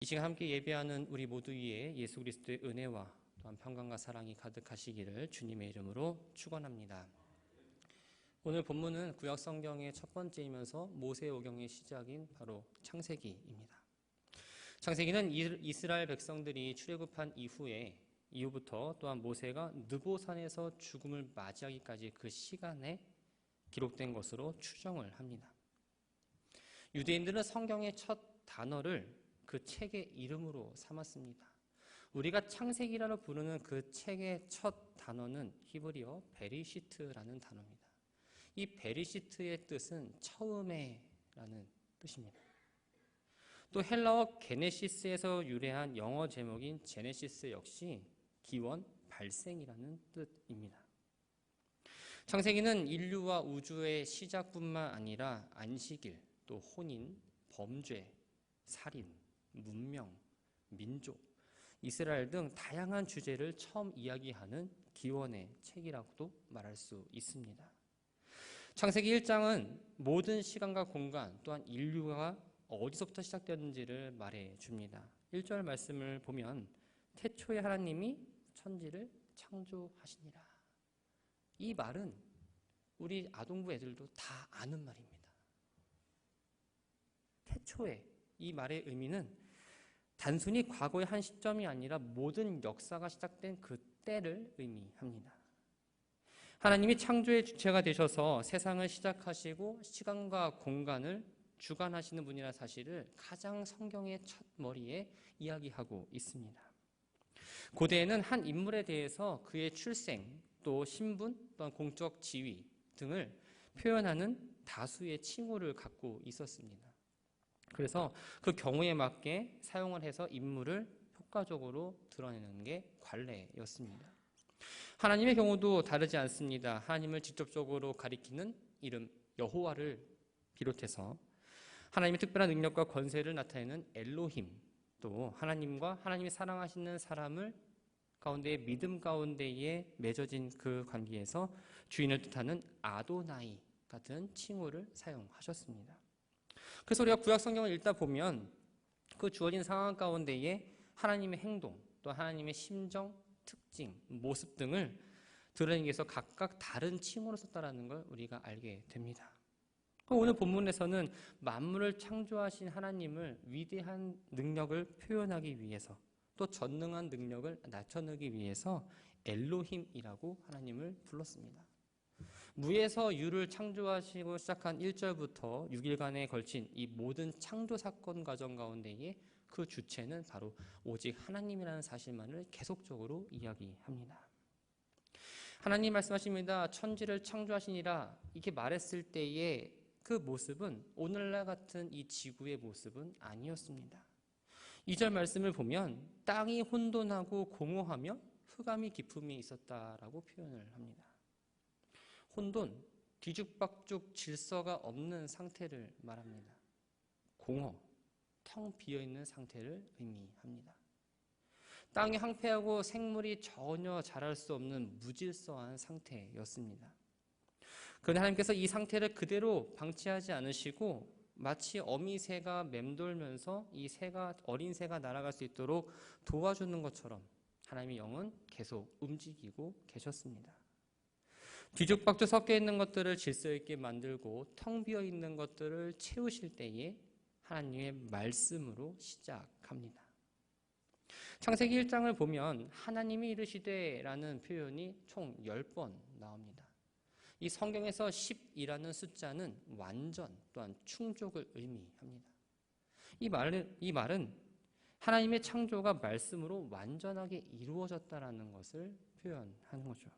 이 시간 함께 예배하는 우리 모두 위에 예수 그리스도의 은혜와 또한 평강과 사랑이 가득하시기를 주님의 이름으로 축원합니다. 오늘 본문은 구약 성경의 첫 번째이면서 모세오경의 시작인 바로 창세기입니다. 창세기는 이스라엘 백성들이 출애굽한 이후부터 또한 모세가 느보산에서 죽음을 맞이하기까지 그 시간에 기록된 것으로 추정을 합니다. 유대인들은 성경의 첫 단어를 그 책의 이름으로 삼았습니다. 우리가 창세기라고 부르는 그 책의 첫 단어는 히브리어 베리시트라는 단어입니다. 이 베리시트의 뜻은 처음에라는 뜻입니다. 또 헬라어 게네시스에서 유래한 영어 제목인 제네시스 역시 기원, 발생이라는 뜻입니다. 창세기는 인류와 우주의 시작뿐만 아니라 안식일, 또 혼인, 범죄, 살인, 문명, 민족, 이스라엘 등 다양한 주제를 처음 이야기하는 기원의 책이라고도 말할 수 있습니다. 창세기 1장은 모든 시간과 공간 또한 인류가 어디서부터 시작되었는지를 말해줍니다. 1절 말씀을 보면 태초에 하나님이 천지를 창조하시니라. 이 말은 우리 아동부 애들도 다 아는 말입니다. 태초에 이 말의 의미는 단순히 과거의 한 시점이 아니라 모든 역사가 시작된 그 때를 의미합니다. 하나님이 창조의 주체가 되셔서 세상을 시작하시고 시간과 공간을 주관하시는 분이라는 사실을 가장 성경의 첫 머리에 이야기하고 있습니다. 고대에는 한 인물에 대해서 그의 출생, 또 신분, 또한 공적 지위 등을 표현하는 다수의 칭호를 갖고 있었습니다. 그래서 그 경우에 맞게 사용을 해서 인물을 효과적으로 드러내는 게 관례였습니다. 하나님의 경우도 다르지 않습니다. 하나님을 직접적으로 가리키는 이름 여호와를 비롯해서 하나님의 특별한 능력과 권세를 나타내는 엘로힘, 또 하나님이 사랑하시는 사람을 가운데 믿음 가운데에 맺어진 그 관계에서 주인을 뜻하는 아도나이 같은 칭호를 사용하셨습니다. 그래서 우리가 구약 성경을 읽다 보면 그 주어진 상황 가운데에 하나님의 행동, 또 하나님의 심정, 특징, 모습 등을 드러내기 위해서 각각 다른 칭호를 썼다는 걸 우리가 알게 됩니다. 오늘 본문에서는 만물을 창조하신 하나님을 위대한 능력을 표현하기 위해서 또 전능한 능력을 나타내기 위해서 엘로힘이라고 하나님을 불렀습니다. 무에서 유를 창조하시고 시작한 1절부터 6일간에 걸친 이 모든 창조 사건 과정 가운데에 그 주체는 바로 오직 하나님이라는 사실만을 계속적으로 이야기합니다. 하나님 말씀하십니다. 천지를 창조하시니라 이렇게 말했을 때의 그 모습은 오늘날 같은 이 지구의 모습은 아니었습니다. 2절 말씀을 보면 땅이 혼돈하고 공허하며 흑암이 깊음이 있었다라고 표현을 합니다. 혼돈, 뒤죽박죽 질서가 없는 상태를 말합니다. 공허, 텅 비어있는 상태를 의미합니다. 땅이 황폐하고 생물이 전혀 자랄 수 없는 무질서한 상태였습니다. 그런데 하나님께서 이 상태를 그대로 방치하지 않으시고 마치 어미새가 맴돌면서 어린 새가 날아갈 수 있도록 도와주는 것처럼 하나님의 영은 계속 움직이고 계셨습니다. 뒤죽박죽 섞여 있는 것들을 질서 있게 만들고 텅 비어 있는 것들을 채우실 때에 하나님의 말씀으로 시작합니다. 창세기 1장을 보면 하나님이 이르시되라는 표현이 총 10번 나옵니다. 이 성경에서 10이라는 숫자는 완전 또한 충족을 의미합니다. 이 말은 하나님의 창조가 말씀으로 완전하게 이루어졌다는 것을 표현하는 거죠.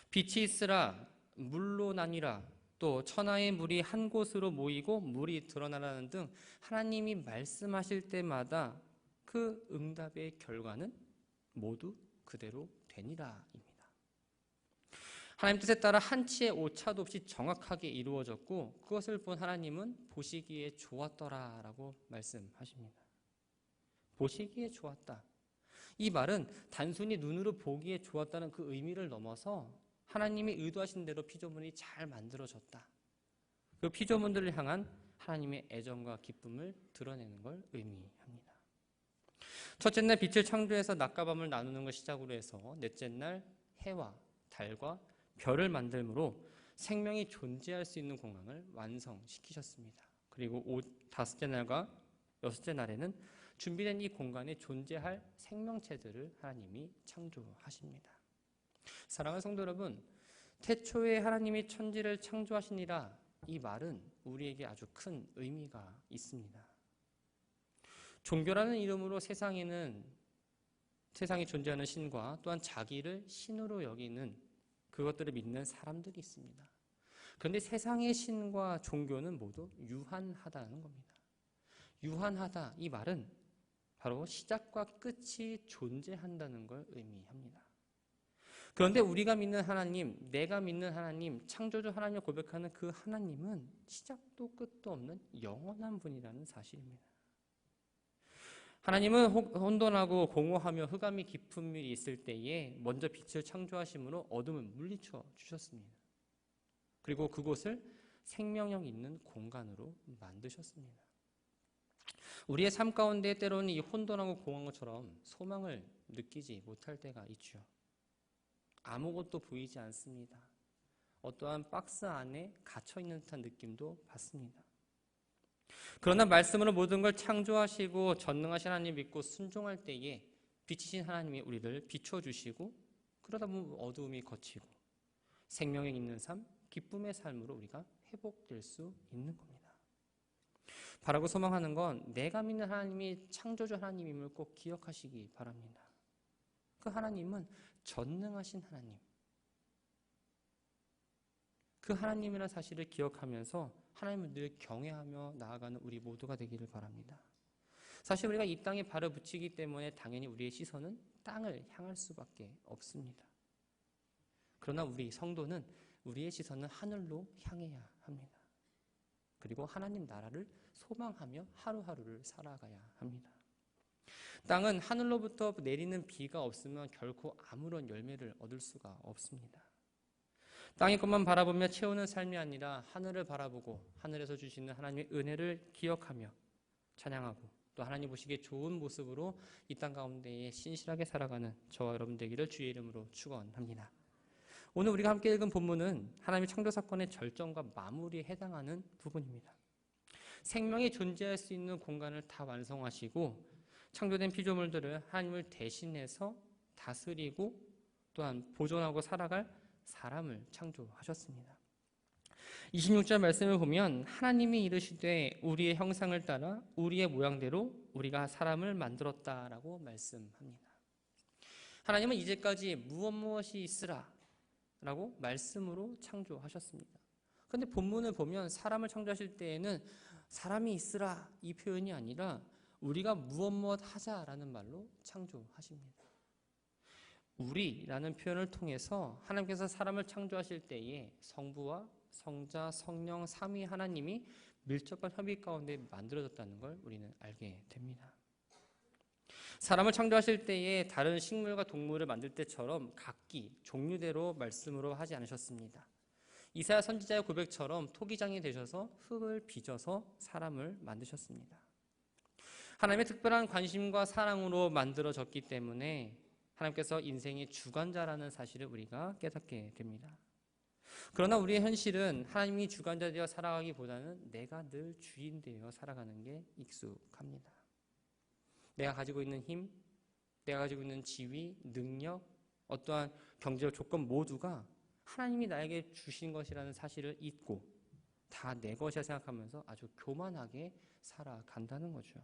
빛이 있으라 물로 나뉘라 또 천하의 물이 한 곳으로 모이고 물이 드러나라는 등 하나님이 말씀하실 때마다 그 응답의 결과는 모두 그대로 되니라입니다. 하나님 뜻에 따라 한치의 오차도 없이 정확하게 이루어졌고 그것을 본 하나님은 보시기에 좋았더라라고 말씀하십니다. 보시기에 좋았다. 이 말은 단순히 눈으로 보기에 좋았다는 그 의미를 넘어서 하나님이 의도하신 대로 피조물이 잘 만들어졌다. 그 피조물들을 향한 하나님의 애정과 기쁨을 드러내는 걸 의미합니다. 첫째 날 빛을 창조해서 낮과 밤을 나누는 걸 시작으로 해서 넷째 날 해와 달과 별을 만들므로 생명이 존재할 수 있는 공간을 완성시키셨습니다. 그리고 다섯째 날과 여섯째 날에는 준비된 이 공간에 존재할 생명체들을 하나님이 창조하십니다. 사랑하는 성도 여러분, 태초에 하나님이 천지를 창조하시니라, 이 말은 우리에게 아주 큰 의미가 있습니다. 종교라는 이름으로 세상에 존재하는 신과 또한 자기를 신으로 여기는 그것들을 믿는 사람들이 있습니다. 그런데 세상의 신과 종교는 모두 유한하다는 겁니다. 유한하다, 이 말은 바로 시작과 끝이 존재한다는 걸 의미합니다. 그런데 우리가 믿는 하나님, 내가 믿는 하나님, 창조주 하나님을 고백하는 그 하나님은 시작도 끝도 없는 영원한 분이라는 사실입니다. 하나님은 혼돈하고 공허하며 흑암이 깊은 일이 있을 때에 먼저 빛을 창조하심으로 어둠을 물리쳐 주셨습니다. 그리고 그곳을 생명력 있는 공간으로 만드셨습니다. 우리의 삶 가운데 때로는 이 혼돈하고 공허한 것처럼 소망을 느끼지 못할 때가 있죠. 아무것도 보이지 않습니다. 어떠한 박스 안에 갇혀있는 듯한 느낌도 받습니다. 그러나 말씀으로 모든 걸 창조하시고 전능하신 하나님 믿고 순종할 때에 빛이신 하나님이 우리를 비춰주시고, 그러다 보면 어두움이 걷히고 생명력 있는 삶, 기쁨의 삶으로 우리가 회복될 수 있는 겁니다. 바라고 소망하는 건 내가 믿는 하나님이 창조주 하나님임을 꼭 기억하시기 바랍니다. 그 하나님은 전능하신 하나님, 그 하나님이라는 사실을 기억하면서 하나님을 늘 경외하며 나아가는 우리 모두가 되기를 바랍니다. 사실 우리가 이 땅에 발을 붙이기 때문에 당연히 우리의 시선은 땅을 향할 수밖에 없습니다. 그러나 우리 성도는 우리의 시선은 하늘로 향해야 합니다. 그리고 하나님 나라를 소망하며 하루하루를 살아가야 합니다. 땅은 하늘로부터 내리는 비가 없으면 결코 아무런 열매를 얻을 수가 없습니다. 땅의 것만 바라보며 채우는 삶이 아니라 하늘을 바라보고 하늘에서 주시는 하나님의 은혜를 기억하며 찬양하고 또 하나님 보시기에 좋은 모습으로 이 땅 가운데에 신실하게 살아가는 저와 여러분 되기를 주의 이름으로 축원합니다. 오늘 우리가 함께 읽은 본문은 하나님의 창조 사건의 절정과 마무리에 해당하는 부분입니다. 생명이 존재할 수 있는 공간을 다 완성하시고 창조된 피조물들을 하나님을 대신해서 다스리고 또한 보존하고 살아갈 사람을 창조하셨습니다. 26절 말씀을 보면 하나님이 이르시되 우리의 형상을 따라 우리의 모양대로 우리가 사람을 만들었다라고 말씀합니다. 하나님은 이제까지 무엇이 있으라 라고 말씀으로 창조하셨습니다. 그런데 본문을 보면 사람을 창조하실 때에는 사람이 있으라 이 표현이 아니라 우리가 무엇 하자라는 말로 창조하십니다. 우리라는 표현을 통해서 하나님께서 사람을 창조하실 때에 성부와 성자, 성령, 삼위 하나님이 밀접한 협의 가운데 만들어졌다는 걸 우리는 알게 됩니다. 사람을 창조하실 때에 다른 식물과 동물을 만들 때처럼 각기 종류대로 말씀으로 하지 않으셨습니다. 이사야 선지자의 고백처럼 토기장이 되셔서 흙을 빚어서 사람을 만드셨습니다. 하나님의 특별한 관심과 사랑으로 만들어졌기 때문에 하나님께서 인생의 주관자라는 사실을 우리가 깨닫게 됩니다. 그러나 우리의 현실은 하나님이 주관자 되어 살아가기보다는 내가 늘 주인 되어 살아가는 게 익숙합니다. 내가 가지고 있는 힘, 내가 가지고 있는 지위, 능력, 어떠한 경제적 조건 모두가 하나님이 나에게 주신 것이라는 사실을 잊고 다 내 것이라 생각하면서 아주 교만하게 살아간다는 거죠.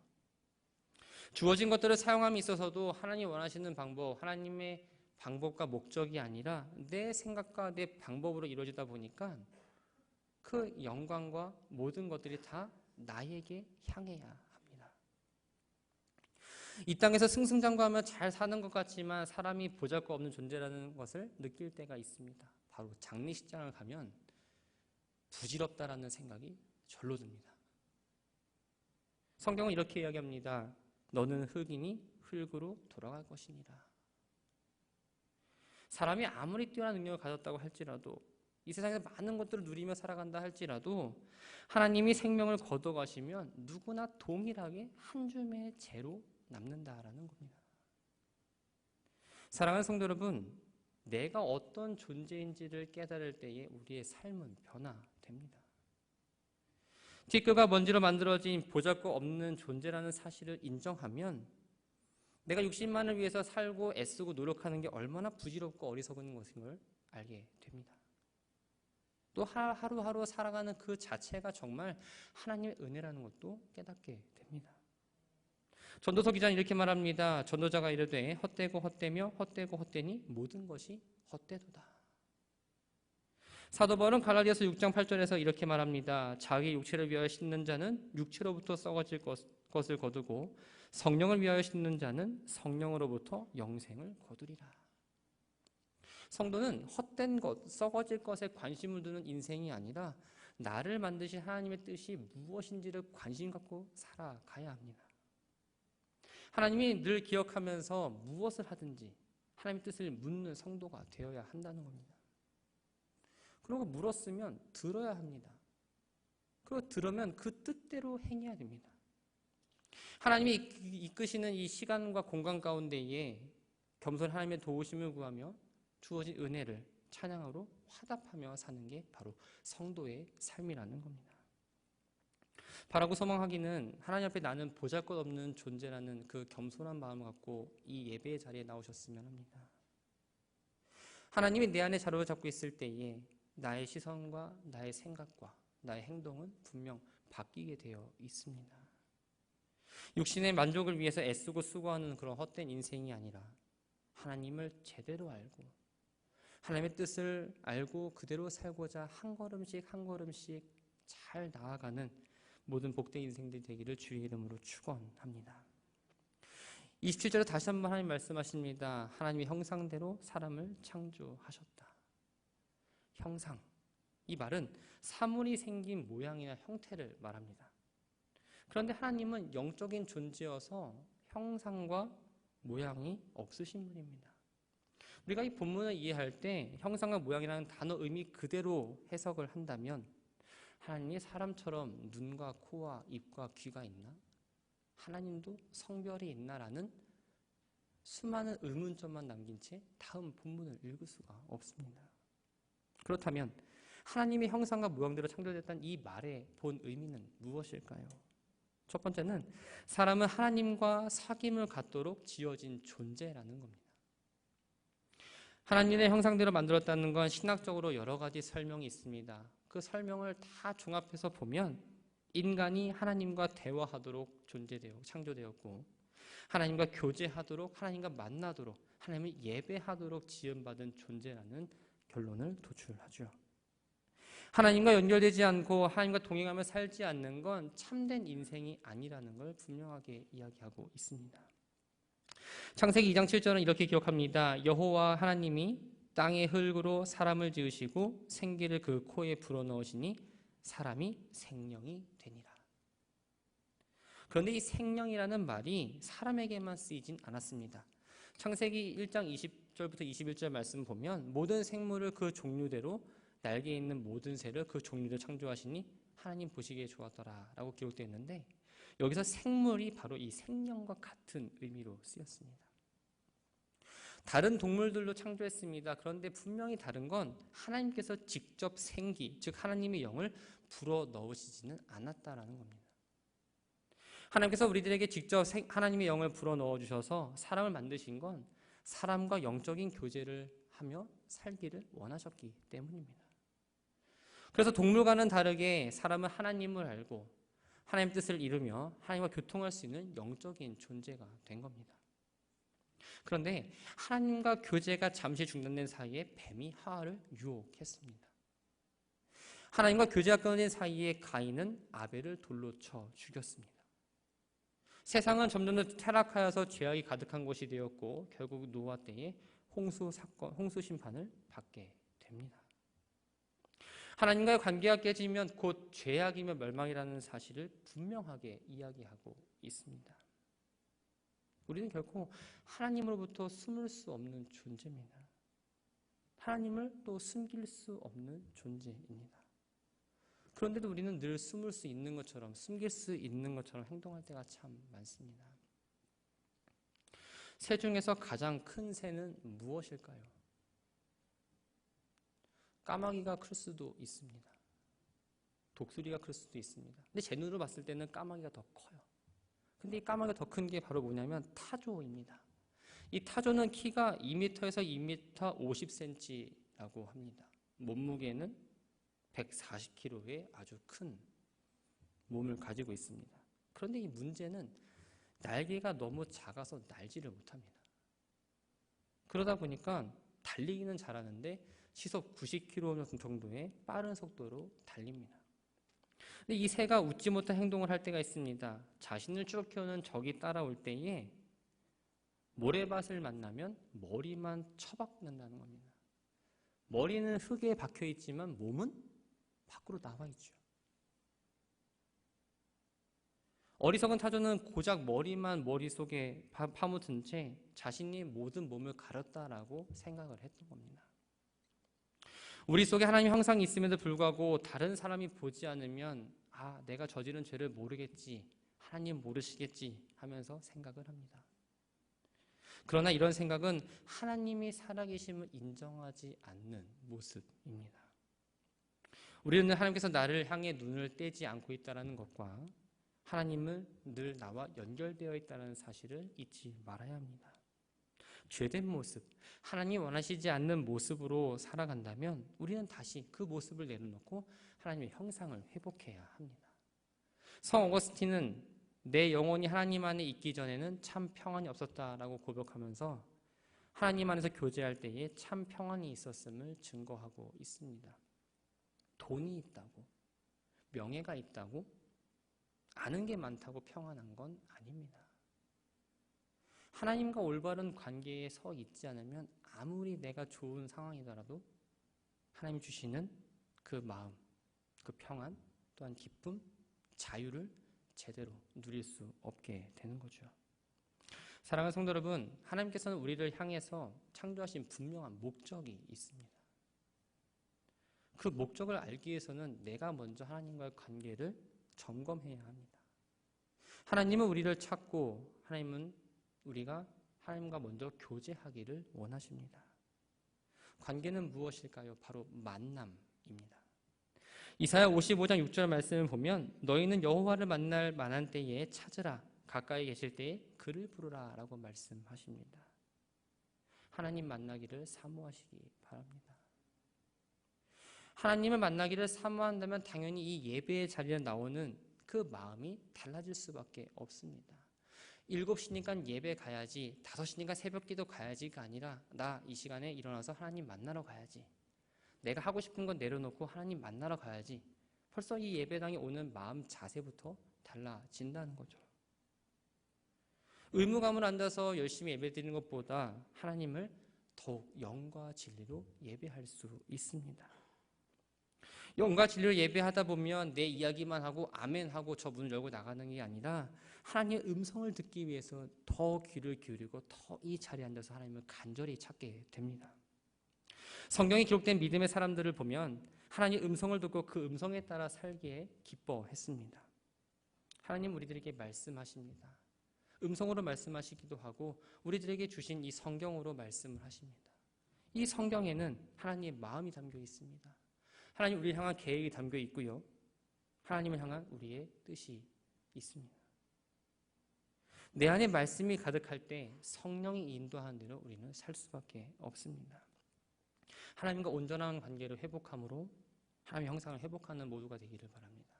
주어진 것들을 사용함에 있어서도 하나님 원하시는 방법, 하나님의 방법과 목적이 아니라 내 생각과 내 방법으로 이루어지다 보니까 그 영광과 모든 것들이 다 나에게 향해야 합니다. 이 땅에서 승승장구하며 잘 사는 것 같지만 사람이 보잘것없는 존재라는 것을 느낄 때가 있습니다. 바로 장례식장을 가면 부질없다라는 생각이 절로 듭니다. 성경은 이렇게 이야기합니다. 너는 흙이니 흙으로 돌아갈 것이니라. 사람이 아무리 뛰어난 능력을 가졌다고 할지라도 이 세상에서 많은 것들을 누리며 살아간다 할지라도 하나님이 생명을 거둬가시면 누구나 동일하게 한 줌의 재로 남는다라는 겁니다. 사랑하는 성도 여러분, 내가 어떤 존재인지를 깨달을 때에 우리의 삶은 변화됩니다. 티끌과 먼지로 만들어진 보잘것없는 존재라는 사실을 인정하면 내가 육신만을 위해서 살고 애쓰고 노력하는 게 얼마나 부질없고 어리석은 것임을 알게 됩니다. 또 하루하루 살아가는 그 자체가 정말 하나님의 은혜라는 것도 깨닫게 됩니다. 전도서 기자는 이렇게 말합니다. 전도자가 이르되 헛되고 헛되며 헛되고 헛되니 모든 것이 헛되도다. 사도 바울은 갈라디아서 6장 8절에서 이렇게 말합니다. 자기 육체를 위하여 씻는 자는 육체로부터 썩어질 것을 거두고 성령을 위하여 씻는 자는 성령으로부터 영생을 거두리라. 성도는 헛된 것, 썩어질 것에 관심을 두는 인생이 아니라 나를 만드신 하나님의 뜻이 무엇인지를 관심 갖고 살아가야 합니다. 하나님이 늘 기억하면서 무엇을 하든지 하나님의 뜻을 묻는 성도가 되어야 한다는 겁니다. 그리고 물었으면 들어야 합니다. 그리고 들으면 그 뜻대로 행해야 됩니다. 하나님이 이끄시는 이 시간과 공간 가운데에 겸손 하나님의 도우심을 구하며 주어진 은혜를 찬양으로 화답하며 사는 게 바로 성도의 삶이라는 겁니다. 바라고 소망하기는 하나님 앞에 나는 보잘것없는 존재라는 그 겸손한 마음을 갖고 이 예배의 자리에 나오셨으면 합니다. 하나님이 내 안에 자리를 잡고 있을 때에 나의 시선과 나의 생각과 나의 행동은 분명 바뀌게 되어 있습니다. 육신의 만족을 위해서 애쓰고 수고하는 그런 헛된 인생이 아니라 하나님을 제대로 알고 하나님의 뜻을 알고 그대로 살고자 한 걸음씩 한 걸음씩 잘 나아가는 모든 복된 인생들이 되기를 주의 이름으로 축원합니다. 27절에 다시 한번 하나님 말씀하십니다. 하나님의 형상대로 사람을 창조하셨다. 형상, 이 말은 사물이 생긴 모양이나 형태를 말합니다. 그런데 하나님은 영적인 존재여서 형상과 모양이 없으신 분입니다. 우리가 이 본문을 이해할 때 형상과 모양이라는 단어 의미 그대로 해석을 한다면 하나님이 사람처럼 눈과 코와 입과 귀가 있나? 하나님도 성별이 있나라는 수많은 의문점만 남긴 채 다음 본문을 읽을 수가 없습니다. 그렇다면 하나님의 형상과 모양대로 창조됐다는 이 말의 본 의미는 무엇일까요? 첫 번째는 사람은 하나님과 사귐을 갖도록 지어진 존재라는 겁니다. 하나님의 형상대로 만들었다는 건 신학적으로 여러 가지 설명이 있습니다. 그 설명을 다 종합해서 보면 인간이 하나님과 대화하도록 창조되었고 하나님과 교제하도록 하나님과 만나도록 하나님을 예배하도록 지음받은 존재라는 결론을 도출하죠. 하나님과 연결되지 않고 하나님과 동행하며 살지 않는 건 참된 인생이 아니라는 걸 분명하게 이야기하고 있습니다. 창세기 2장 7절은 이렇게 기록합니다. 여호와 하나님이 땅의 흙으로 사람을 지으시고 생기를 그 코에 불어넣으시니 사람이 생명이 되니라. 그런데 이 생명이라는 말이 사람에게만 쓰이진 않았습니다. 창세기 1장 20절부터 21절 말씀 보면 모든 생물을 그 종류대로 날개 있는 모든 새를 그 종류대로 창조하시니 하나님 보시기에 좋았더라 라고 기록되어 있는데 여기서 생물이 바로 이 생명과 같은 의미로 쓰였습니다. 다른 동물들도 창조했습니다. 그런데 분명히 다른 건 하나님께서 직접 생기, 즉 하나님의 영을 불어넣으시지는 않았다라는 겁니다. 하나님께서 우리들에게 직접 하나님의 영을 불어넣어 주셔서 사람을 만드신 건 사람과 영적인 교제를 하며 살기를 원하셨기 때문입니다. 그래서 동물과는 다르게 사람은 하나님을 알고 하나님의 뜻을 이루며 하나님과 교통할 수 있는 영적인 존재가 된 겁니다. 그런데 하나님과 교제가 잠시 중단된 사이에 뱀이 하와를 유혹했습니다. 하나님과 교제가 끊어진 사이에 가인은 아벨을 돌로 쳐 죽였습니다. 세상은 점점 더 타락하여서 죄악이 가득한 곳이 되었고 결국 노아 때에 홍수 심판을 받게 됩니다. 하나님과의 관계가 깨지면 곧 죄악이며 멸망이라는 사실을 분명하게 이야기하고 있습니다. 우리는 결코 하나님으로부터 숨을 수 없는 존재입니다. 하나님을 또 숨길 수 없는 존재입니다. 그런데도 우리는 늘 숨을 수 있는 것처럼, 숨길 수 있는 것처럼 행동할 때가 참 많습니다. 새 중에서 가장 큰 새는 무엇일까요? 까마귀가 클 수도 있습니다. 독수리가 클 수도 있습니다. 근데 제 눈으로 봤을 때는 까마귀가 더 커요. 근데 이 까마귀가 더 큰 게 바로 뭐냐면 타조입니다. 이 타조는 키가 2m에서 2m 50cm라고 합니다. 몸무게는 140kg의 아주 큰 몸을 가지고 있습니다. 그런데 이 문제는 날개가 너무 작아서 날지를 못합니다. 그러다 보니까 달리기는 잘하는데 시속 90km 정도의 빠른 속도로 달립니다. 근데 이 새가 웃지 못한 행동을 할 때가 있습니다. 자신을 쫓겨오는 적이 따라올 때에 모래밭을 만나면 머리만 처박는다는 겁니다. 머리는 흙에 박혀 있지만 몸은 밖으로 나와 있죠. 어리석은 타조는 고작 머리만 머릿속에 파묻은 채 자신이 모든 몸을 가렸다라고 생각을 했던 겁니다. 우리 속에 하나님의 형상이 있음에도 불구하고 다른 사람이 보지 않으면 내가 저지른 죄를 모르겠지, 하나님 모르시겠지 하면서 생각을 합니다. 그러나 이런 생각은 하나님이 살아계심을 인정하지 않는 모습입니다. 우리는 하나님께서 나를 향해 눈을 떼지 않고 있다는 것과 하나님은 늘 나와 연결되어 있다는 사실을 잊지 말아야 합니다. 죄된 모습, 하나님이 원하시지 않는 모습으로 살아간다면 우리는 다시 그 모습을 내려놓고 하나님의 형상을 회복해야 합니다. 성 어거스틴은 내 영혼이 하나님 안에 있기 전에는 참 평안이 없었다라고 고백하면서 하나님 안에서 교제할 때에 참 평안이 있었음을 증거하고 있습니다. 돈이 있다고, 명예가 있다고, 아는 게 많다고 평안한 건 아닙니다. 하나님과 올바른 관계에 서 있지 않으면 아무리 내가 좋은 상황이더라도 하나님 주시는 그 마음, 그 평안, 또한 기쁨, 자유를 제대로 누릴 수 없게 되는 거죠. 사랑하는 성도 여러분, 하나님께서는 우리를 향해서 창조하신 분명한 목적이 있습니다. 그 목적을 알기 위해서는 내가 먼저 하나님과의 관계를 점검해야 합니다. 하나님은 우리를 찾고 하나님은 우리가 하나님과 먼저 교제하기를 원하십니다. 관계는 무엇일까요? 바로 만남입니다. 이사야 55장 6절 말씀을 보면 너희는 여호와를 만날 만한 때에 찾으라, 가까이 계실 때에 그를 부르라 라고 말씀하십니다. 하나님 만나기를 사모하시기 바랍니다. 하나님을 만나기를 사모한다면 당연히 이 예배의 자리에 나오는 그 마음이 달라질 수밖에 없습니다. 7시니까 예배 가야지, 5시니까 새벽기도 가야지가 아니라 나 이 시간에 일어나서 하나님 만나러 가야지, 내가 하고 싶은 건 내려놓고 하나님 만나러 가야지, 벌써 이 예배당에 오는 마음 자세부터 달라진다는 거죠. 의무감을 앉아서 열심히 예배드리는 것보다 하나님을 더욱 영과 진리로 예배할 수 있습니다. 영과 진리로 예배하다 보면 내 이야기만 하고 아멘하고 저 문을 열고 나가는 게 아니라 하나님의 음성을 듣기 위해서 더 귀를 기울이고 더 이 자리에 앉아서 하나님을 간절히 찾게 됩니다. 성경에 기록된 믿음의 사람들을 보면 하나님의 음성을 듣고 그 음성에 따라 살기에 기뻐했습니다. 하나님 우리들에게 말씀하십니다. 음성으로 말씀하시기도 하고 우리들에게 주신 이 성경으로 말씀을 하십니다. 이 성경에는 하나님의 마음이 담겨 있습니다. 하나님 우리를 향한 계획이 담겨 있고요, 하나님을 향한 우리의 뜻이 있습니다. 내 안에 말씀이 가득할 때 성령이 인도하는 대로 우리는 살 수밖에 없습니다. 하나님과 온전한 관계를 회복함으로 하나님의 형상을 회복하는 모두가 되기를 바랍니다.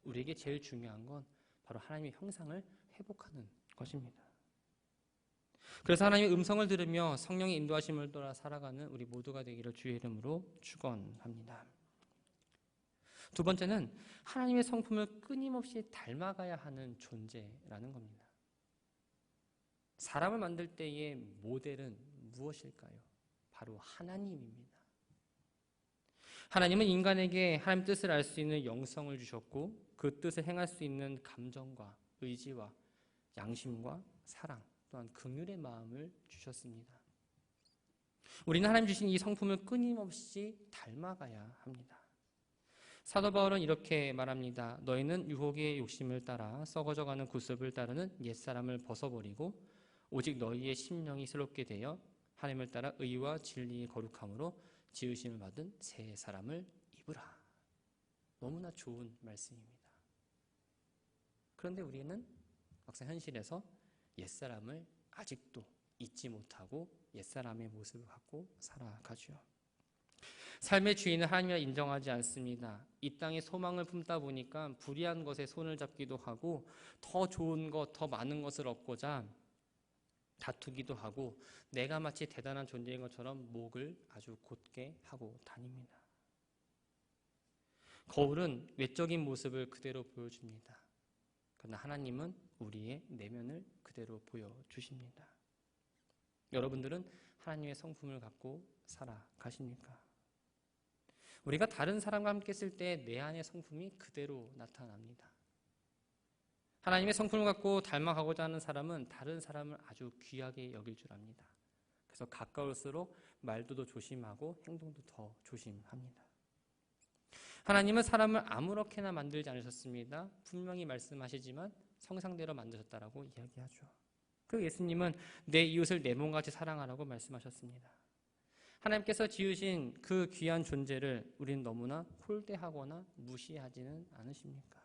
우리에게 제일 중요한 건 바로 하나님의 형상을 회복하는 것입니다. 그래서 하나님의 음성을 들으며 성령의 인도하심을 따라 살아가는 우리 모두가 되기를 주의 이름으로 축원합니다. 두 번째는 하나님의 성품을 끊임없이 닮아가야 하는 존재라는 겁니다. 사람을 만들 때의 모델은 무엇일까요? 바로 하나님입니다. 하나님은 인간에게 하나님 뜻을 알 수 있는 영성을 주셨고 그 뜻을 행할 수 있는 감정과 의지와 양심과 사랑, 또한 긍휼의 마음을 주셨습니다. 우리는 하나님 주신 이 성품을 끊임없이 닮아가야 합니다. 사도 바울은 이렇게 말합니다. 너희는 유혹의 욕심을 따라 썩어져가는 구습을 따르는 옛사람을 벗어버리고 오직 너희의 심령이 새롭게 되어 하나님을 따라 의와 진리의 거룩함으로 지으심을 받은 새 사람을 입으라. 너무나 좋은 말씀입니다. 그런데 우리는 막상 현실에서 옛사람을 아직도 잊지 못하고 옛사람의 모습을 갖고 살아가죠. 삶의 주인은 하나님이라 인정하지 않습니다. 이 땅에 소망을 품다 보니까 불의한 것에 손을 잡기도 하고 더 좋은 것, 더 많은 것을 얻고자 다투기도 하고 내가 마치 대단한 존재인 것처럼 목을 아주 곧게 하고 다닙니다. 거울은 외적인 모습을 그대로 보여줍니다. 그러나 하나님은 우리의 내면을 그대로 보여주십니다. 여러분들은 하나님의 성품을 갖고 살아가십니까? 우리가 다른 사람과 함께 있을 때 내 안의 성품이 그대로 나타납니다. 하나님의 성품을 갖고 닮아가고자 하는 사람은 다른 사람을 아주 귀하게 여길 줄 압니다. 그래서 가까울수록 말도 더 조심하고 행동도 더 조심합니다. 하나님은 사람을 아무렇게나 만들지 않으셨습니다. 분명히 말씀하시지만 성상대로 만드셨다라고 이야기하죠. 그 예수님은 내 이웃을 내 몸같이 사랑하라고 말씀하셨습니다. 하나님께서 지으신 그 귀한 존재를 우리는 너무나 홀대하거나 무시하지는 않으십니까?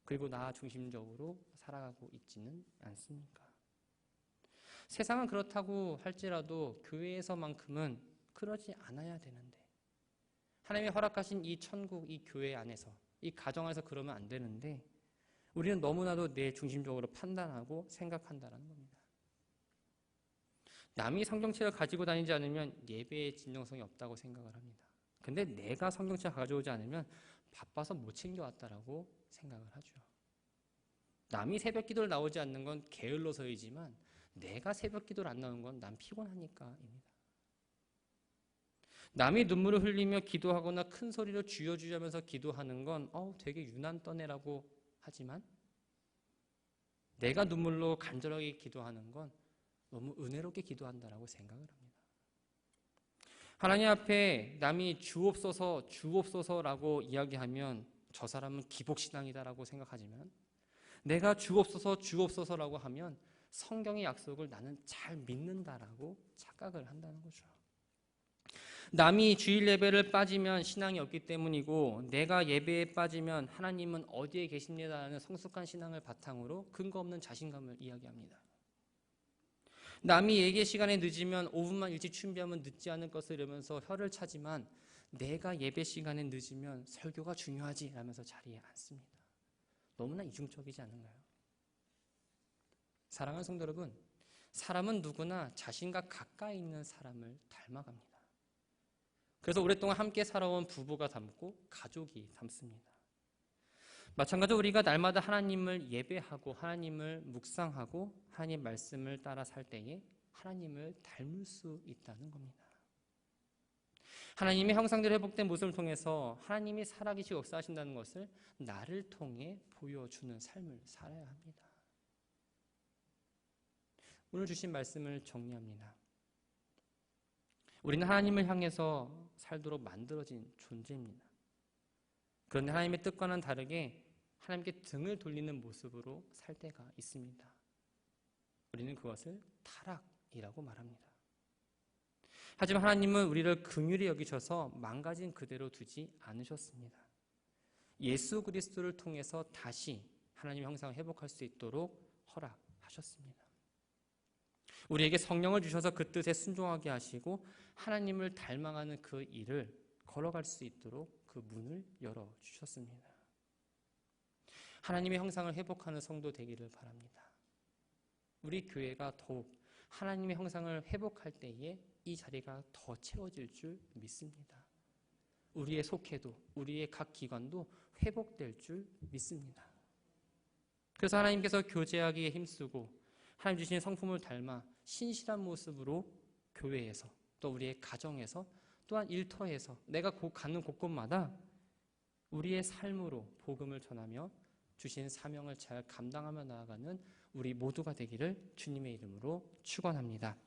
그리고 나 중심적으로 살아가고 있지는 않습니까? 세상은 그렇다고 할지라도 교회에서만큼은 그러지 않아야 되는데, 하나님이 허락하신 이 천국, 이 교회 안에서, 이 가정 안에서 그러면 안 되는데 우리는 너무나도 내 중심적으로 판단하고 생각한다는 겁니다. 남이 성경책을 가지고 다니지 않으면 예배의 진정성이 없다고 생각을 합니다. 근데 내가 성경책을 가져오지 않으면 바빠서 못 챙겨왔다라고 생각을 하죠. 남이 새벽 기도를 나오지 않는 건 게을러서이지만 내가 새벽 기도를 안 나오는 건 난 피곤하니까입니다. 남이 눈물을 흘리며 기도하거나 큰 소리로 주여 주여 하면서 기도하는 건 되게 유난 떠네라고 하지만 내가 눈물로 간절하게 기도하는 건 너무 은혜롭게 기도한다라고 생각을 합니다. 하나님 앞에 남이 주옵소서 주옵소서라고 이야기하면 저 사람은 기복신앙이다라고 생각하지만 내가 주옵소서 주옵소서라고 하면 성경의 약속을 나는 잘 믿는다라고 착각을 한다는 거죠. 남이 주일 예배를 빠지면 신앙이 없기 때문이고 내가 예배에 빠지면 하나님은 어디에 계십니다라는 성숙한 신앙을 바탕으로 근거 없는 자신감을 이야기합니다. 남이 예배 시간에 늦으면 5분만 일찍 준비하면 늦지 않을 것을 이러면서 혀를 차지만 내가 예배 시간에 늦으면 설교가 중요하지 라면서 자리에 앉습니다. 너무나 이중적이지 않은가요? 사랑하는 성도 여러분, 사람은 누구나 자신과 가까이 있는 사람을 닮아갑니다. 그래서 오랫동안 함께 살아온 부부가 닮고 가족이 닮습니다. 마찬가지로 우리가 날마다 하나님을 예배하고 하나님을 묵상하고 하나님 말씀을 따라 살 때에 하나님을 닮을 수 있다는 겁니다. 하나님의 형상대로 회복된 모습을 통해서 하나님이 살아계시고 역사하신다는 것을 나를 통해 보여주는 삶을 살아야 합니다. 오늘 주신 말씀을 정리합니다. 우리는 하나님을 향해서 살도록 만들어진 존재입니다. 그런데 하나님의 뜻과는 다르게 하나님께 등을 돌리는 모습으로 살 때가 있습니다. 우리는 그것을 타락이라고 말합니다. 하지만 하나님은 우리를 긍휼히 여기셔서 망가진 그대로 두지 않으셨습니다. 예수 그리스도를 통해서 다시 하나님의 형상을 회복할 수 있도록 허락하셨습니다. 우리에게 성령을 주셔서 그 뜻에 순종하게 하시고 하나님을 닮아가는 그 일을 걸어갈 수 있도록 그 문을 열어주셨습니다. 하나님의 형상을 회복하는 성도 되기를 바랍니다. 우리 교회가 더욱 하나님의 형상을 회복할 때에 이 자리가 더 채워질 줄 믿습니다. 우리의 속회도 우리의 각 기관도 회복될 줄 믿습니다. 그래서 하나님께서 교제하기에 힘쓰고 하나님 주신 성품을 닮아 신실한 모습으로 교회에서 또 우리의 가정에서 또한 일터에서 내가 가는 곳곳마다 우리의 삶으로 복음을 전하며 주신 사명을 잘 감당하며 나아가는 우리 모두가 되기를 주님의 이름으로 축원합니다.